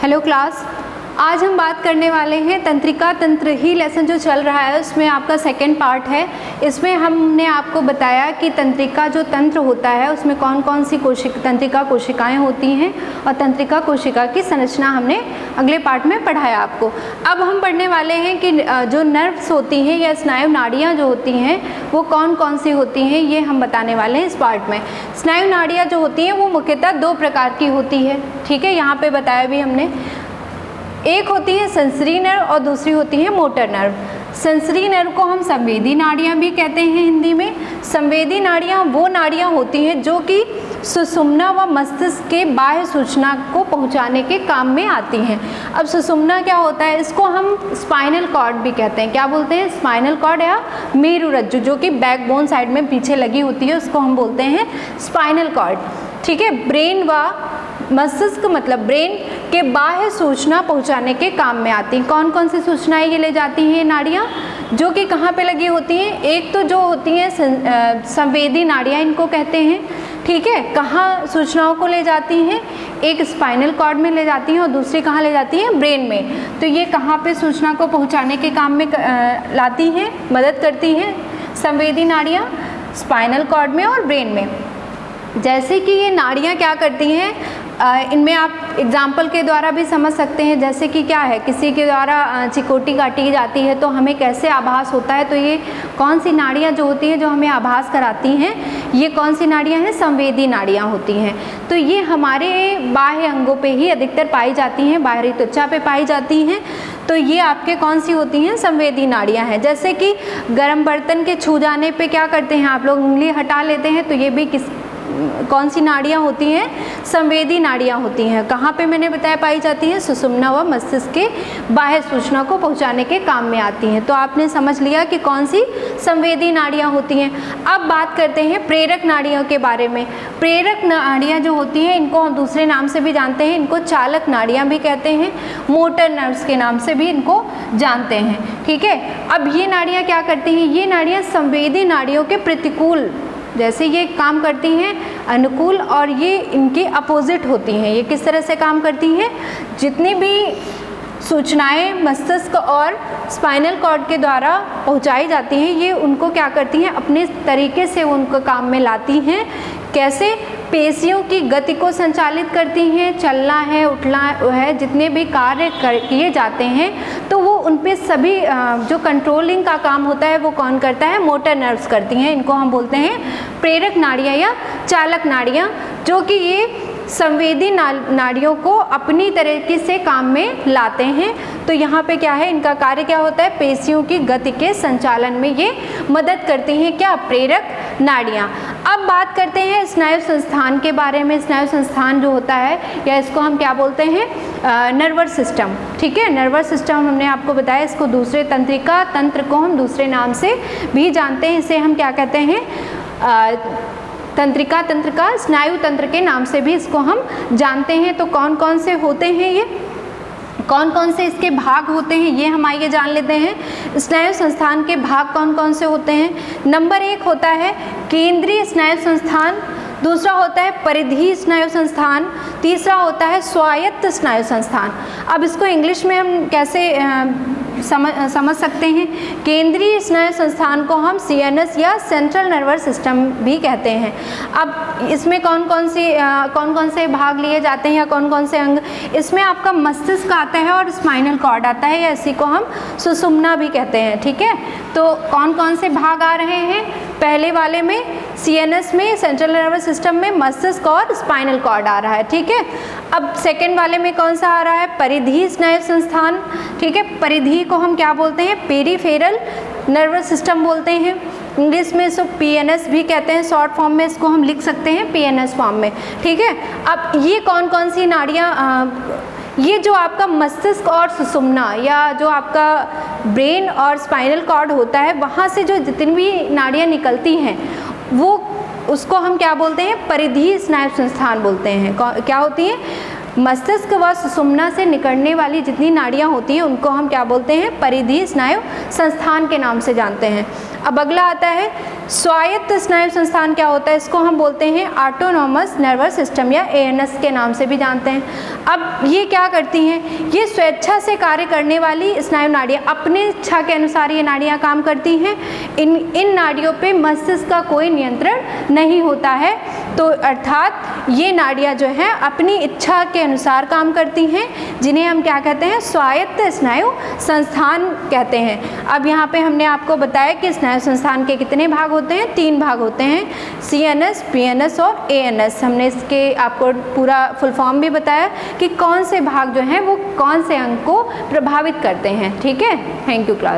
Hello class, आज हम बात करने वाले हैं तंत्रिका तंत्र ही लेसन जो चल रहा है उसमें आपका सेकंड पार्ट है। इसमें हमने आपको बताया कि तंत्रिका जो तंत्र होता है उसमें कौन कौन सी तंत्रिका कोशिकाएं होती हैं और तंत्रिका कोशिका की संरचना हमने अगले पार्ट में पढ़ाया आपको। अब हम पढ़ने वाले हैं कि जो नर्व्स होती हैं या स्नायु नाड़ियाँ जो होती हैं वो कौन कौन सी होती हैं, ये हम बताने वाले हैं इस पार्ट में। स्नायु नाड़ियाँ जो होती हैं वो मुख्यतः दो प्रकार की होती है, ठीक है, यहाँ पे बताया भी हमने। एक होती है सेंसरी नर्व और दूसरी होती है मोटर नर्व। सेंसरी नर्व को हम संवेदी नाड़ियाँ भी कहते हैं हिंदी में। संवेदी नाड़ियाँ वो नाड़ियाँ होती हैं जो कि सुषुम्ना व मस्तिष्क के बाह्य सूचना को पहुंचाने के काम में आती हैं। अब सुषुम्ना क्या होता है, इसको हम स्पाइनल कॉर्ड भी कहते हैं। क्या बोलते हैं? स्पाइनल कॉर्ड या मेरुरज्जु, जो कि बैकबोन साइड में पीछे लगी होती है, उसको हम बोलते हैं स्पाइनल कॉर्ड, ठीक है। ब्रेन व मस्तिष्क मतलब ब्रेन के बाह्य सूचना पहुंचाने के काम में आती हैं। कौन कौन सी सूचनाएं ये ले जाती हैं नाड़ियाँ, जो कि कहाँ पे लगी होती हैं? एक तो जो होती हैं संवेदी नाड़ियाँ इनको कहते हैं, ठीक है। कहाँ सूचनाओं को ले जाती हैं? एक स्पाइनल कॉर्ड में ले जाती हैं और दूसरी कहाँ ले जाती हैं? ब्रेन में। तो ये कहाँ पे सूचना को पहुँचाने के काम में लाती हैं, मदद करती हैं संवेदी नाड़ियाँ? स्पाइनल कॉर्ड में और ब्रेन में। जैसे कि ये नाड़ियाँ क्या करती हैं, इनमें आप एग्जाम्पल के द्वारा भी समझ सकते हैं। जैसे कि क्या है, किसी के द्वारा चिकोटी काटी जाती है तो हमें कैसे आभास होता है, तो ये कौन सी नाड़ियाँ जो होती हैं जो हमें आभास कराती हैं, ये कौन सी नाड़ियाँ हैं? संवेदी नाड़ियाँ होती हैं। तो ये हमारे बाह्य अंगों पे ही अधिकतर पाई जाती हैं, बाहरी त्वचा पे पाई जाती हैं। तो ये आपके कौन सी होती हैं? संवेदी नाड़ियाँ हैं। जैसे कि गर्म बर्तन के छू जाने पे क्या करते हैं आप लोग? उंगली हटा लेते हैं, तो ये भी कौन सी नाड़ियाँ होती हैं? संवेदी नाड़ियाँ होती हैं। कहाँ पे मैंने बताया पाई जाती हैं? सुषुम्ना व मस्तिष्क के बाह्य सूचना को पहुँचाने के काम में आती हैं। तो आपने समझ लिया कि कौन सी संवेदी नाड़ियाँ होती हैं। अब बात करते हैं प्रेरक नाड़ियों के बारे में। प्रेरक नाड़ियाँ जो होती हैं इनको हम दूसरे नाम से भी जानते हैं, इनको चालक नाड़ियाँ भी कहते हैं, मोटर नर्व्स के नाम से भी इनको जानते हैं, ठीक है। अब ये नाड़ियाँ क्या करती हैं? ये नाड़ियाँ संवेदी नाड़ियों के प्रतिकूल, जैसे ये काम करती हैं अनुकूल, और ये इनके अपोजिट होती हैं। ये किस तरह से काम करती हैं? जितनी भी सूचनाएं मस्तिष्क और स्पाइनल कॉर्ड के द्वारा पहुंचाई जाती हैं, ये उनको क्या करती हैं? अपने तरीके से उनको काम में लाती हैं। कैसे? पेशियों की गति को संचालित करती हैं, चलना है, उठना है, जितने भी कार्य किए जाते हैं तो वो उन पे सभी जो कंट्रोलिंग का काम होता है वो कौन करता है? मोटर नर्व्स करती हैं। इनको हम बोलते हैं प्रेरक नाड़ियाँ या चालक नाड़ियाँ, जो कि ये संवेदी नाड़ियों को अपनी तरीके से काम में लाते हैं। तो यहाँ पे क्या है, इनका कार्य क्या होता है? पेशियों की गति के संचालन में ये मदद करती हैं। क्या? प्रेरक नाड़ियाँ। अब बात करते हैं स्नायु संस्थान के बारे में। स्नायु संस्थान जो होता है, या इसको हम क्या बोलते हैं? नर्वस सिस्टम, ठीक है। नर्वस सिस्टम हमने आपको बताया, इसको दूसरे तंत्रिका तंत्र को हम दूसरे नाम से भी जानते हैं। इसे हम क्या कहते हैं? तंत्रिका तंत्र का स्नायु तंत्र के नाम से भी इसको हम जानते हैं। तो कौन कौन से होते हैं ये, कौन कौन से इसके भाग होते हैं, ये हम आइए जान लेते हैं। स्नायु संस्थान के भाग कौन कौन से होते हैं? नंबर 1 होता है केंद्रीय स्नायु संस्थान, दूसरा होता है परिधीय स्नायु संस्थान, तीसरा होता है स्वायत्त स्नायु संस्थान। अब इसको इंग्लिश में हम कैसे समझ सकते हैं? केंद्रीय स्नायु संस्थान को हम CNS या सेंट्रल नर्वस सिस्टम भी कहते हैं। अब इसमें कौन कौन से भाग लिए जाते हैं या कौन कौन से अंग? इसमें आपका मस्तिष्क आता है और स्पाइनल कॉर्ड आता है, या इसी को हम सुषुम्ना भी कहते हैं, ठीक है। तो कौन कौन से भाग आ रहे हैं? पहले वाले में CNS में, सेंट्रल नर्वस सिस्टम में मस्तिष्क और स्पाइनल कॉर्ड आ रहा है, ठीक है। अब सेकेंड वाले में कौन सा आ रहा है? परिधीय स्नायु संस्थान, ठीक है। परिधीय को हम क्या बोलते हैं? पेरीफेरल नर्वस सिस्टम बोलते हैं। इंग्लिश में इसको PNS भी कहते हैं, शॉर्ट फॉर्म में इसको हम लिख सकते हैं PNS फॉर्म में, ठीक है। अब ये कौन कौन सी नाड़ियाँ, ये जो आपका मस्तिष्क और सुषुम्ना या जो आपका ब्रेन और स्पाइनल कॉर्ड होता है, वहाँ से जो जितनी भी नाड़ियाँ निकलती हैं वो उसको हम क्या बोलते हैं? परिधीय स्नायु संस्थान बोलते हैं। क्या होती हैं? मस्तिष्क व सुषुम्ना से निकलने वाली जितनी नाड़ियाँ होती हैं उनको हम क्या बोलते हैं? परिधीय स्नायु संस्थान के नाम से जानते हैं। अब अगला आता है स्वायत्त स्नायु संस्थान। क्या होता है? इसको हम बोलते हैं ऑटोनॉमस नर्वस सिस्टम या ANS के नाम से भी जानते हैं। अब ये क्या करती हैं? ये स्वेच्छा से कार्य करने वाली स्नायु नाड़ियाँ, अपने इच्छा के अनुसार ये नाड़ियाँ काम करती हैं। इन नाड़ियों पे मस्तिष्क का कोई नियंत्रण नहीं होता है, तो अर्थात ये नाड़ियाँ जो हैं अपनी इच्छा के अनुसार काम करती हैं, जिन्हें हम क्या कहते हैं? स्वायत्त स्नायु संस्थान कहते हैं। अब यहाँ पे हमने आपको बताया कि स्नायु संस्थान के कितने भाग होते हैं? 3 भाग होते हैं, CNS, PNS और ANS। हमने इसके आपको पूरा फुल फॉर्म भी बताया कि कौन से भाग जो हैं वो कौन से अंग को प्रभावित करते हैं। ठीक है, थैंक यू क्लास।